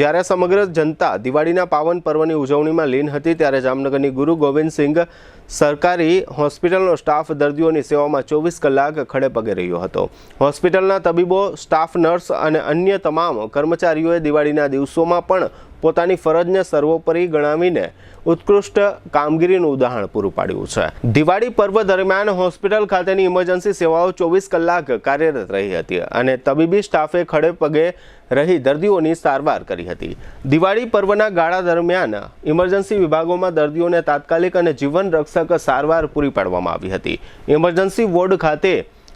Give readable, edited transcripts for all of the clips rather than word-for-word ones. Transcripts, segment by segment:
જ્યારે સમગ્ર જનતા દિવાળીના પાવન પર્વની ઉજવણીમાં લીન હતી ત્યારે જામનગરની ગુરુ ગોવિંદસિંઘ સરકારી હોસ્પિટલનો સ્ટાફ દર્દીઓની સેવામાં 24 કલાક ખડે પગે રહ્યો હતો। હોસ્પિટલના તબીબો, સ્ટાફ નર્સ અને અન્ય તમામ કર્મચારીઓએ દિવાળીના દિવસોમાં પણ પોતાની ફરજને સર્વોપરી ગણાવીને ઉત્કૃષ્ટ કામગીરીનું ઉદાહરણ પૂરું પાડ્યું છે। દિવાળી પર્વ દરમિયાન હોસ્પિટલ ખાતેની ઇમરજન્સી સેવાઓ 24 કલાક કાર્યરત રહી હતી અને તબીબી સ્ટાફે ખડે પગે રહી દર્દીઓની સારવાર કરી હતી। દિવાળી પર્વના ગાળા દરમિયાન ઇમરજન્સી વિભાગોમાં દર્દીઓને તાત્કાલિક અને જીવન રક્ષક સારવાર પૂરી પાડવામાં આવી હતી। ઇમરજન્સી વોર્ડ ખાતે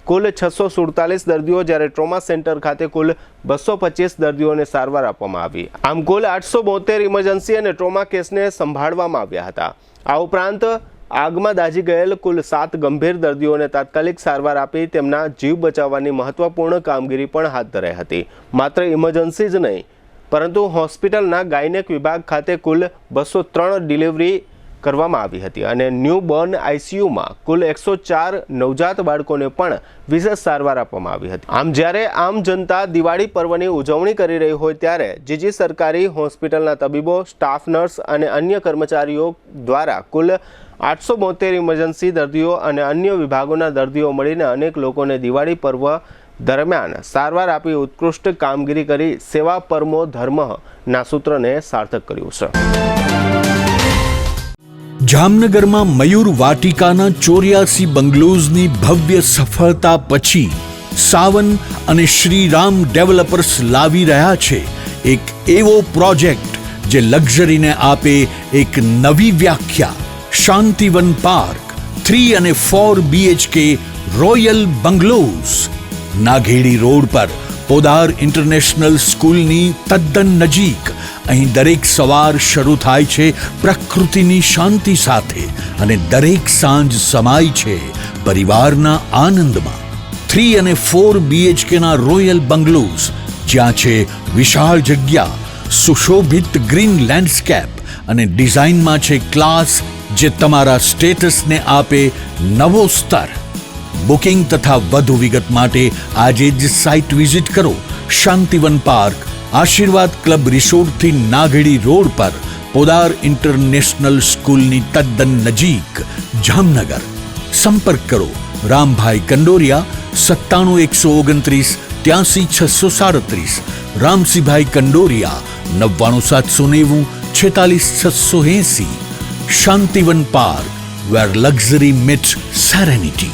કુલ 647 દર્દીઓ જ્યારે ટ્રોમા સેન્ટર ખાતે કુલ 225 દર્દીઓને સારવાર આપવામાં આવી। આમ કુલ 872 ઇમરજન્સી અને ટ્રોમા કેસને સંભાળવામાં આવ્યા હતા। આ ઉપરાંત આગમાં દાઝી ગયેલ કુલ 7 ગંભીર દર્દીઓને તાત્કાલિક સારવાર આપી તેમના જીવ બચાવવાની મહત્વપૂર્ણ કામગીરી પણ હાથ ધરાઈ હતી। માત્ર ઇમરજન્સી જ નહીં પરંતુ હોસ્પિટલના ગાયનેક વિભાગ ખાતે કુલ 203 ડિલિવરી કરવામાં આવી હતી અને ન્યૂ બોર્ન આઈસીયુમાં કુલ 104 નવજાત બાળકોને પણ વિશેષ સારવાર આપવામાં આવી હતી। આમ જ્યારે આમ જનતા દિવાળી પર્વની ઉજવણી કરી રહી હોય ત્યારે જીજી સરકારી હોસ્પિટલના તબીબો, સ્ટાફ નર્સ અને અન્ય કર્મચારીઓ દ્વારા કુલ 872 ઇમરજન્સી દર્દીઓ અને અન્ય વિભાગોના દર્દીઓ મળીને અનેક લોકોને દિવાળી પર્વ દરમિયાન સારવાર આપી ઉત્કૃષ્ટ કામગીરી કરી સેવા પરમો ધર્મના સૂત્રને સાર્થક કર્યું છે। જામનગરમાં મયુર વાટિકાના 84 બંગલોઝની ભવ્ય સફળતા પછી સાવન અને શ્રીરામ ડેવલપર્સ લાવી રહ્યા છે એક એવો પ્રોજેક્ટ જે લક્ઝરીને આપે એક નવી વ્યાખ્યા। શાંતિવન પાર્ક 3 અને 4 BHK રોયલ બંગલોઝ નાઘેડી રોડ પર પોદાર ઇન્ટરનેશનલ સ્કૂલની તદ્દન નજીક। અહીં દરેક સવાર શરૂ થાય છે પ્રકૃતિની શાંતિ સાથે અને દરેક સાંજ સમાય છે પરિવારના આનંદમાં। 3 અને 4 BHKના રોયલ બંગલોઝ જ્યાં છે વિશાળ જગ્યા, સુશોભિત ગ્રીન લેન્ડસ્કેપ અને ડિઝાઇનમાં છે ક્લાસ જે તમારા સ્ટેટસને આપે નવો સ્તર। બુકિંગ તથા વધુ વિગત માટે આજે જ સાઇટ વિઝિટ કરો। શાંતિવન પાર્ક, આશીર્વાદ ક્લબ રિસોર્ટથી નાઘેડી રોડ પર પોદાર ઇન્ટરનેશનલ સ્કૂલની તદ્દન નજીક, જામનગર। સંપર્ક કરો Rambhai Kandoriya 97 129 83 637, Ramsinhbhai Kandoriya 99 790 46 680। Shantivan park, where luxury meets serenity।